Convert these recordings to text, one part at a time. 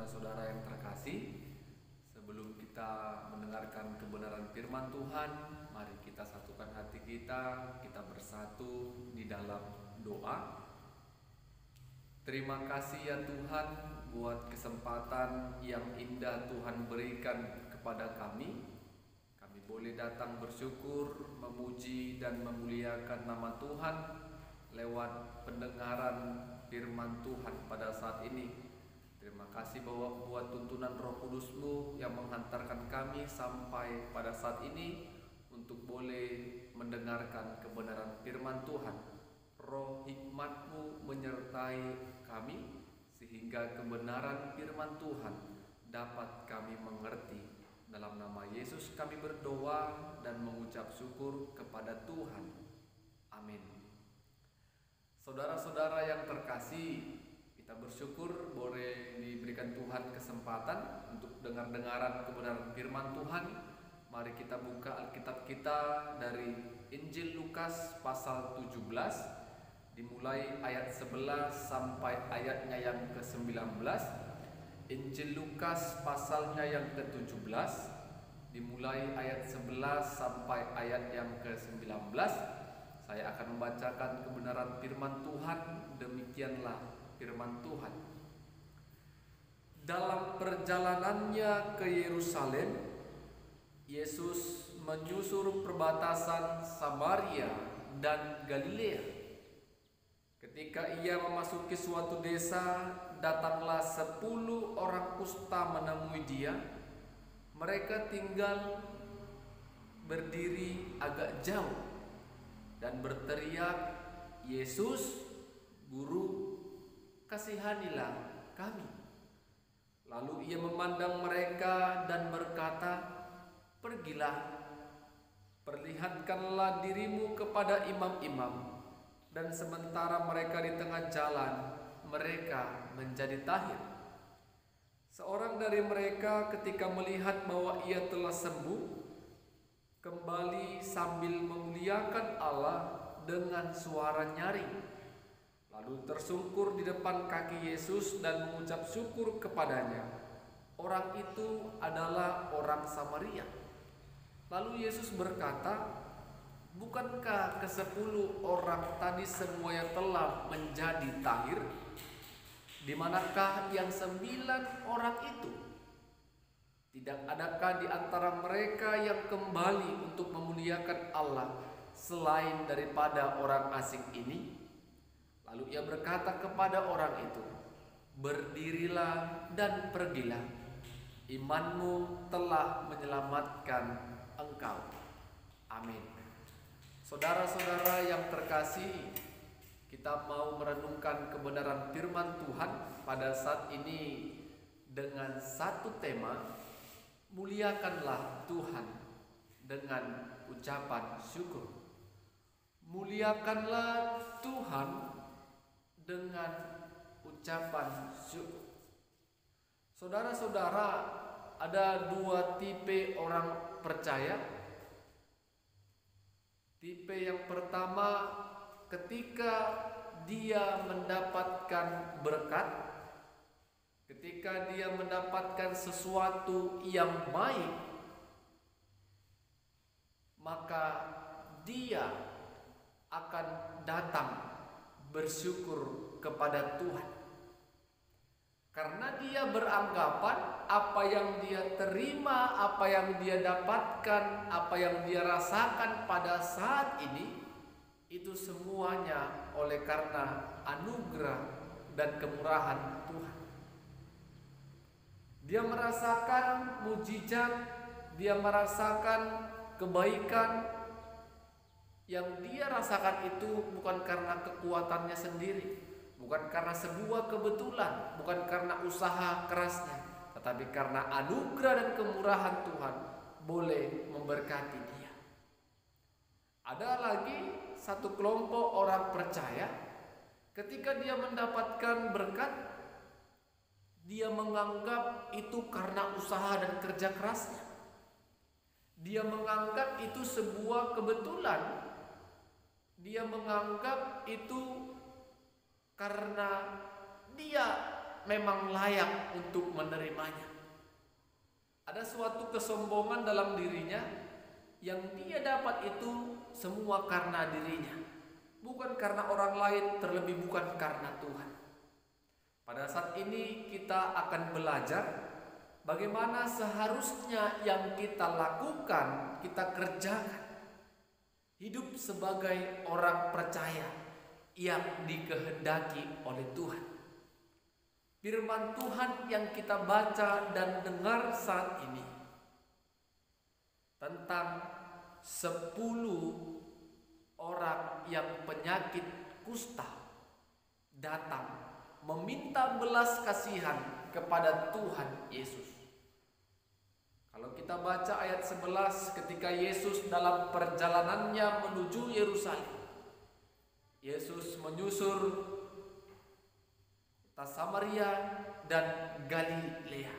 saudara-saudara yang terkasih, sebelum kita mendengarkan kebenaran firman Tuhan, mari kita satukan hati kita bersatu di dalam doa. Terima kasih ya Tuhan buat kesempatan yang indah Tuhan berikan kepada kami. Kami boleh datang bersyukur, memuji dan memuliakan nama Tuhan lewat pendengaran firman Tuhan pada saat ini. Terima kasih bahwa buat tuntunan Roh Kudus-Mu yang menghantarkan kami sampai pada saat ini untuk boleh mendengarkan kebenaran firman Tuhan. Roh hikmat-Mu menyertai kami sehingga kebenaran firman Tuhan dapat kami mengerti. Dalam nama Yesus kami berdoa dan mengucap syukur kepada Tuhan. Amin. Saudara-saudara yang terkasih, kita bersyukur boleh diberikan Tuhan kesempatan untuk dengar-dengaran kebenaran firman Tuhan. Mari kita buka Alkitab kita dari Injil Lukas pasal 17, dimulai ayat 11 sampai ayatnya yang ke-19. Injil Lukas pasalnya yang ke-17, dimulai ayat 11 sampai ayat yang ke-19. Saya akan membacakan kebenaran firman Tuhan. Demikianlah firman Tuhan. Dalam perjalanannya ke Yerusalem, Yesus menyusur perbatasan Samaria dan Galilea. Ketika ia memasuki suatu desa, datanglah 10 orang kusta menemui dia. Mereka tinggal berdiri agak jauh dan berteriak, "Yesus, Guru, kasihanilah kami." Lalu ia memandang mereka dan berkata, "Pergilah, perlihatkanlah dirimu kepada imam-imam." Dan sementara mereka di tengah jalan, mereka menjadi tahir. Seorang dari mereka ketika melihat bahwa ia telah sembuh, kembali sambil memuliakan Allah dengan suara nyaring. Lalu tersungkur di depan kaki Yesus dan mengucap syukur kepadanya. Orang itu adalah orang Samaria. Lalu Yesus berkata, "Bukankah ke-10 orang tadi semuanya telah menjadi tahir? Di manakah yang 9 orang itu? Tidak adakah di antara mereka yang kembali untuk memuliakan Allah selain daripada orang asing ini?" Lalu ia berkata kepada orang itu, "Berdirilah dan pergilah. Imanmu telah menyelamatkan engkau." Amin. Saudara-saudara yang terkasih, kita mau merenungkan kebenaran firman Tuhan pada saat ini dengan satu tema, muliakanlah Tuhan dengan ucapan syukur. Muliakanlah Tuhan dengan ucapan syukur. Saudara-saudara, ada 2 tipe orang percaya. Tipe yang pertama, ketika dia mendapatkan berkat, ketika dia mendapatkan sesuatu yang baik, maka dia akan datang bersyukur kepada Tuhan. Karena dia beranggapan apa yang dia terima, apa yang dia dapatkan, apa yang dia rasakan pada saat ini, itu semuanya oleh karena anugerah dan kemurahan Tuhan. Dia merasakan mujizat, dia merasakan kebaikan. Yang dia rasakan itu bukan karena kekuatannya sendiri, bukan karena sebuah kebetulan, bukan karena usaha kerasnya, tetapi karena anugerah dan kemurahan Tuhan boleh memberkati dia. Ada lagi satu kelompok orang percaya, ketika dia mendapatkan berkat, dia menganggap itu karena usaha dan kerja kerasnya. Dia menganggap itu sebuah kebetulan. Dia menganggap itu karena dia memang layak untuk menerimanya. Ada suatu kesombongan dalam dirinya yang dia dapat itu semua karena dirinya, bukan karena orang lain, terlebih bukan karena Tuhan. Pada saat ini kita akan belajar bagaimana seharusnya yang kita lakukan, kita kerjakan. Hidup sebagai orang percaya yang dikehendaki oleh Tuhan. Firman Tuhan yang kita baca dan dengar saat ini tentang 10 orang yang penyakit kusta datang meminta belas kasihan kepada Tuhan Yesus. Kalau kita baca ayat 11, ketika Yesus dalam perjalanannya menuju Yerusalem, Yesus menyusur kota Samaria dan Galilea.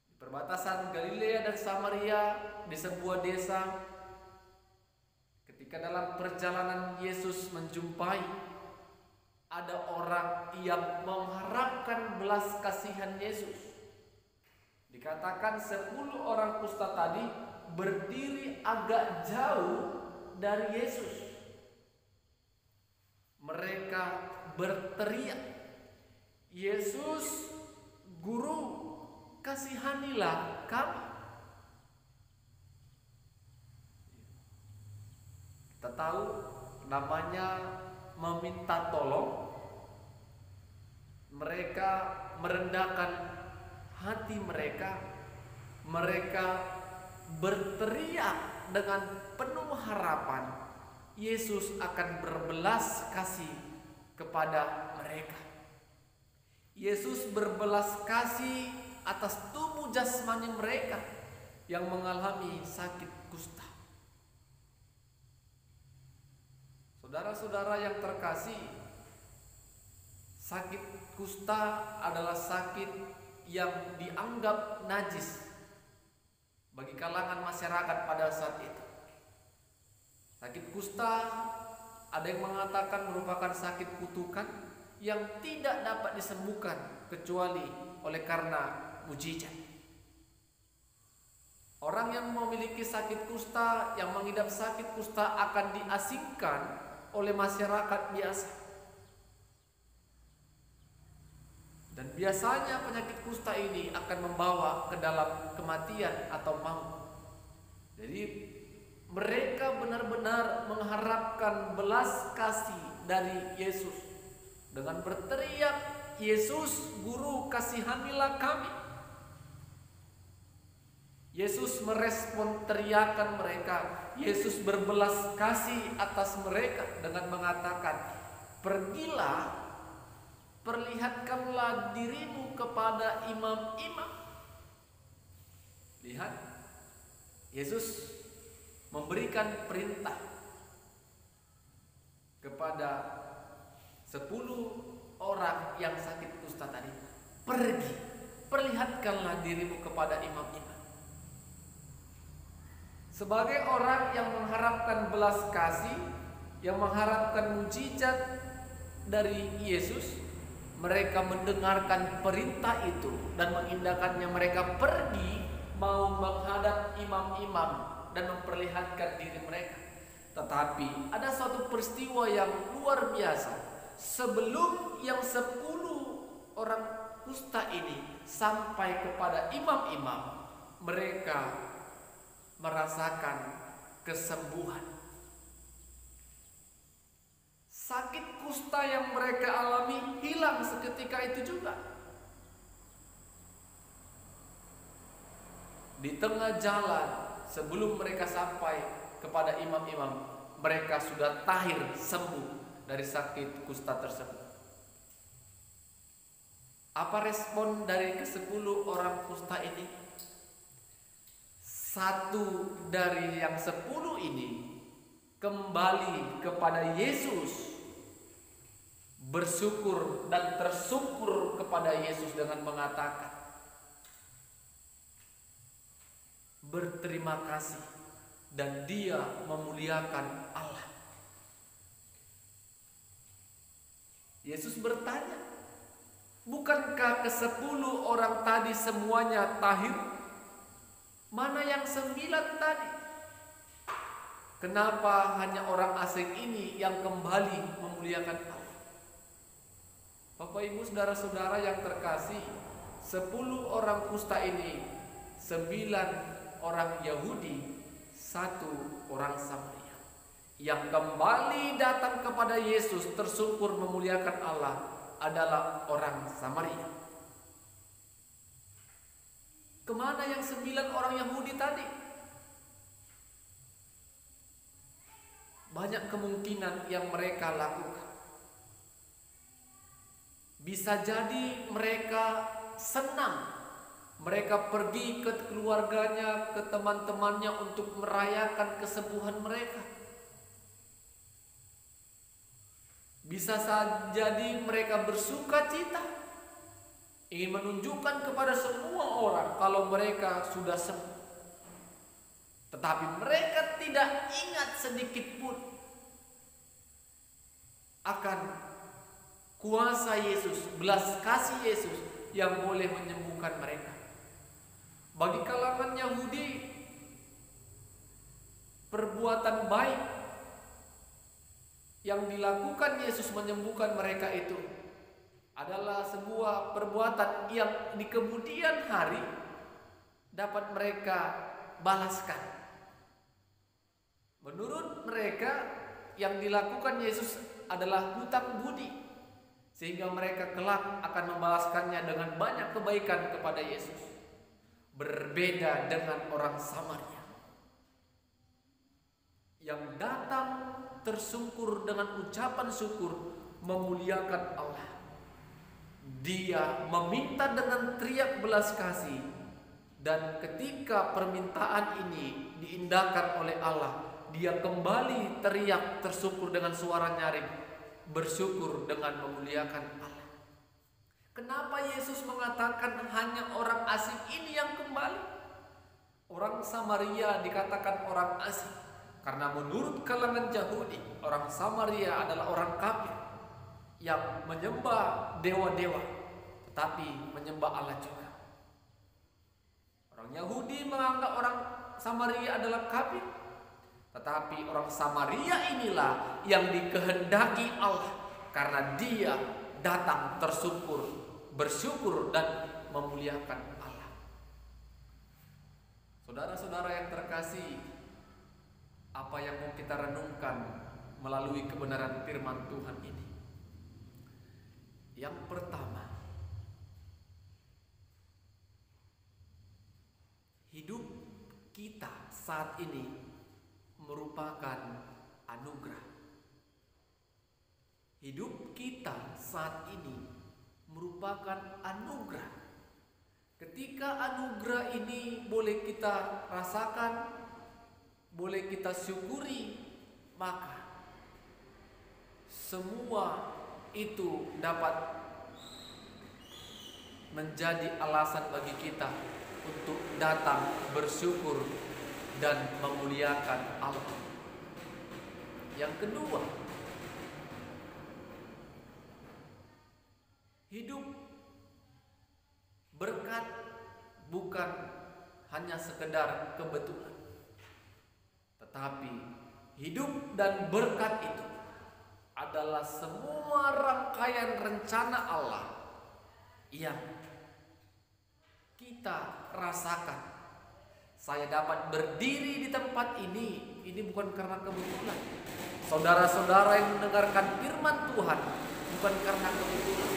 Di perbatasan Galilea dan Samaria, di sebuah desa, ketika dalam perjalanan Yesus menjumpai ada orang yang mengharapkan belas kasihan Yesus. Dikatakan 10 orang kusta tadi berdiri agak jauh dari Yesus. Mereka berteriak, "Yesus, Guru, kasihanilah kami." Kita tahu namanya meminta tolong. Mereka merendahkan hati mereka berteriak dengan penuh harapan Yesus akan berbelas kasih kepada mereka. Yesus berbelas kasih atas tubuh jasmani mereka yang mengalami sakit kusta. Saudara-saudara yang terkasih, sakit kusta adalah sakit yang dianggap najis bagi kalangan masyarakat pada saat itu. Sakit kusta ada yang mengatakan merupakan sakit kutukan yang tidak dapat disembuhkan kecuali oleh karena mujizat. Orang yang memiliki sakit kusta, yang mengidap sakit kusta akan diasingkan oleh masyarakat biasa. Dan biasanya penyakit kusta ini akan membawa ke dalam kematian atau maut. Jadi mereka benar-benar mengharapkan belas kasih dari Yesus dengan berteriak, "Yesus, Guru, kasihanilah kami." Yesus merespon teriakan mereka. Yesus berbelas kasih atas mereka dengan mengatakan, "Pergilah, perlihatkanlah dirimu kepada imam-imam." Lihat, Yesus memberikan perintah kepada 10 orang yang sakit kusta tadi. "Pergi, perlihatkanlah dirimu kepada imam-imam." Sebagai orang yang mengharapkan belas kasih, yang mengharapkan mujizat dari Yesus, mereka mendengarkan perintah itu dan mengindahkannya. Mereka pergi mau menghadap imam-imam dan memperlihatkan diri mereka. Tetapi ada suatu peristiwa yang luar biasa. Sebelum yang 10 orang kusta ini sampai kepada imam-imam, mereka merasakan kesembuhan. Sakit kusta yang mereka alami hilang seketika itu juga. Di tengah jalan sebelum mereka sampai kepada imam-imam, mereka sudah tahir sembuh dari sakit kusta tersebut. Apa respon dari ke-10 orang kusta ini? Satu dari yang 10 ini kembali kepada Yesus, bersyukur dan tersungkur kepada Yesus dengan mengatakan, berterima kasih, dan dia memuliakan Allah. Yesus bertanya, Bukankah ke-10 orang tadi semuanya tahir? Mana yang 9 tadi? Kenapa hanya orang asing ini yang kembali memuliakan Allah? Bapak Ibu saudara-saudara yang terkasih, 10 orang kusta ini, 9 orang Yahudi, 1 orang Samaria yang kembali datang kepada Yesus tersungkur memuliakan Allah adalah orang Samaria. Kemana yang 9 orang Yahudi tadi? Banyak kemungkinan yang mereka lakukan. Bisa jadi mereka senang, mereka pergi ke keluarganya, ke teman-temannya untuk merayakan kesembuhan mereka. Bisa jadi mereka bersuka cita, ingin menunjukkan kepada semua orang kalau mereka sudah sembuh. Tetapi mereka tidak ingat sedikit pun akan kuasa Yesus, belas kasih Yesus yang boleh menyembuhkan mereka. Bagi kalangan Yahudi, perbuatan baik yang dilakukan Yesus menyembuhkan mereka itu adalah sebuah perbuatan yang di kemudian hari dapat mereka balaskan. Menurut mereka, yang dilakukan Yesus adalah hutang budi, sehingga mereka kelak akan membalaskannya dengan banyak kebaikan kepada Yesus. Berbeda dengan orang Samaria yang datang tersungkur dengan ucapan syukur memuliakan Allah. Dia meminta dengan teriak belas kasih, dan ketika permintaan ini diindahkan oleh Allah, dia kembali teriak tersyukur dengan suara nyaring, bersyukur dengan memuliakan Allah. Kenapa Yesus mengatakan hanya orang asing ini yang kembali? Orang Samaria dikatakan orang asing karena menurut kalangan Yahudi, orang Samaria adalah orang kafir yang menyembah dewa-dewa tetapi menyembah Allah juga. Orang Yahudi menganggap orang Samaria adalah kafir, tetapi orang Samaria inilah yang dikehendaki Allah karena dia datang tersyukur, bersyukur dan memuliakan Allah. Saudara-saudara yang terkasih, apa yang mau kita renungkan melalui kebenaran firman Tuhan ini? Yang pertama, hidup kita saat ini merupakan anugerah. Hidup kita saat ini merupakan anugerah. Ketika anugerah ini boleh kita rasakan, boleh kita syukuri, maka semua itu dapat menjadi alasan bagi kita untuk datang bersyukur dan memuliakan Allah. Yang kedua, hidup berkat bukan hanya sekedar kebetulan, tetapi hidup dan berkat itu adalah semua rangkaian rencana Allah yang kita rasakan. Saya dapat berdiri di tempat ini bukan karena kebetulan. Saudara-saudara yang mendengarkan firman Tuhan bukan karena kebetulan,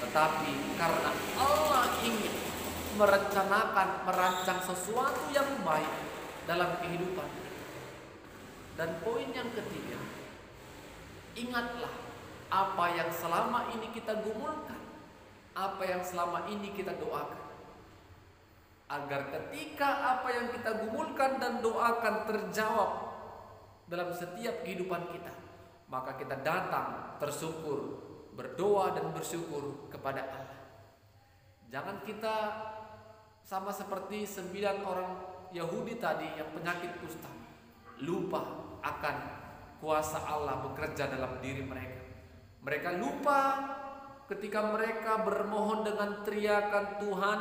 tetapi karena Allah ingin merencanakan, merancang sesuatu yang baik dalam kehidupan kita. Dan poin yang ketiga, ingatlah apa yang selama ini kita gumulkan, apa yang selama ini kita doakan, agar ketika apa yang kita gumulkan dan doakan terjawab dalam setiap kehidupan kita, maka kita datang tersyukur, berdoa dan bersyukur kepada Allah. Jangan kita sama seperti 9 orang Yahudi tadi yang penyakit kusta, lupa akan kuasa Allah bekerja dalam diri mereka. Mereka lupa ketika mereka bermohon dengan teriakan, Tuhan,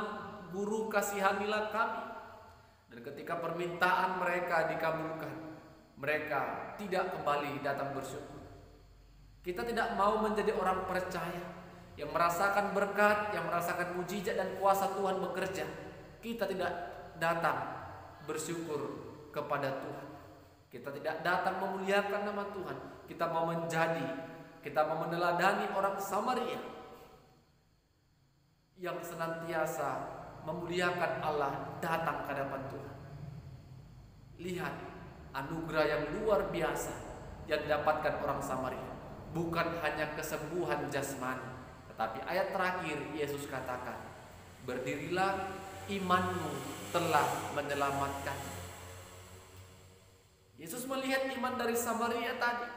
Guru, kasihanilah kami. Dan ketika permintaan mereka dikabulkan, mereka tidak kembali datang bersyukur. Kita tidak mau menjadi orang percaya yang merasakan berkat, yang merasakan mujizat dan kuasa Tuhan bekerja. Kita tidak datang bersyukur kepada Tuhan. Kita tidak datang memuliakan nama Tuhan. Kita mau meneladani orang Samaria yang senantiasa memuliakan Allah, datang ke hadapan Tuhan. Lihat anugerah yang luar biasa yang didapatkan orang Samaria. Bukan hanya kesembuhan jasmani, tetapi ayat terakhir Yesus katakan, berdirilah, imanmu telah menyelamatkan. Yesus melihat iman dari Samaria tadi,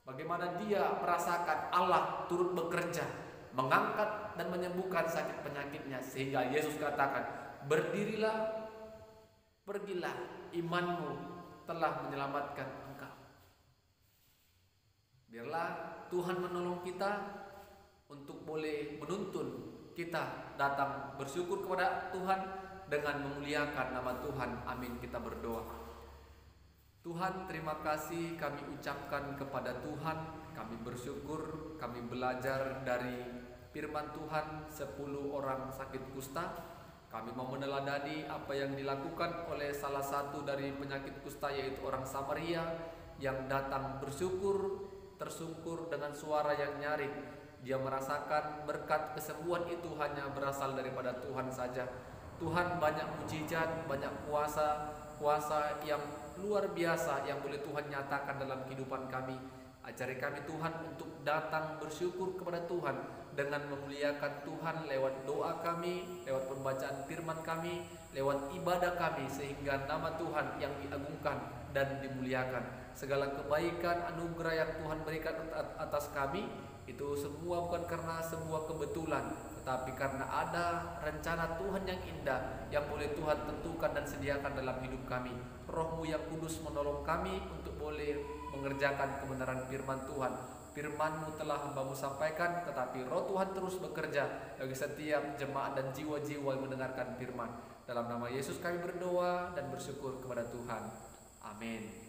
bagaimana dia merasakan Allah turut bekerja, mengangkat dan menyembuhkan sakit penyakitnya, sehingga Yesus katakan, berdirilah, pergilah, imanmu telah menyelamatkan engkau. Biarlah Tuhan menolong kita untuk boleh menuntun kita datang bersyukur kepada Tuhan dengan memuliakan nama Tuhan. Amin, kita berdoa. Tuhan, terima kasih kami ucapkan kepada Tuhan. Kami bersyukur, kami belajar dari firman Tuhan 10 orang sakit kusta. Kami mau meneladani apa yang dilakukan oleh salah satu dari penyakit kusta, yaitu orang Samaria yang datang bersyukur, tersungkur dengan suara yang nyaring. Dia merasakan berkat kesembuhan itu hanya berasal daripada Tuhan saja. Tuhan, banyak mujizat, banyak kuasa yang luar biasa yang boleh Tuhan nyatakan dalam kehidupan kami. Ajari kami Tuhan untuk datang bersyukur kepada Tuhan dengan memuliakan Tuhan lewat doa kami, lewat pembacaan firman kami, lewat ibadah kami, sehingga nama Tuhan yang diagungkan dan dimuliakan. Segala kebaikan, anugerah yang Tuhan berikan atas kami, itu semua bukan karena sebuah kebetulan, tetapi karena ada rencana Tuhan yang indah yang boleh Tuhan tentukan dan sediakan dalam hidup kami. Roh-Mu yang kudus menolong kami untuk boleh mengerjakan kebenaran firman Tuhan. Firman-Mu telah hamba-Mu sampaikan, tetapi Roh Tuhan terus bekerja bagi setiap jemaat dan jiwa-jiwa yang mendengarkan firman. Dalam nama Yesus kami berdoa dan bersyukur kepada Tuhan. Amin.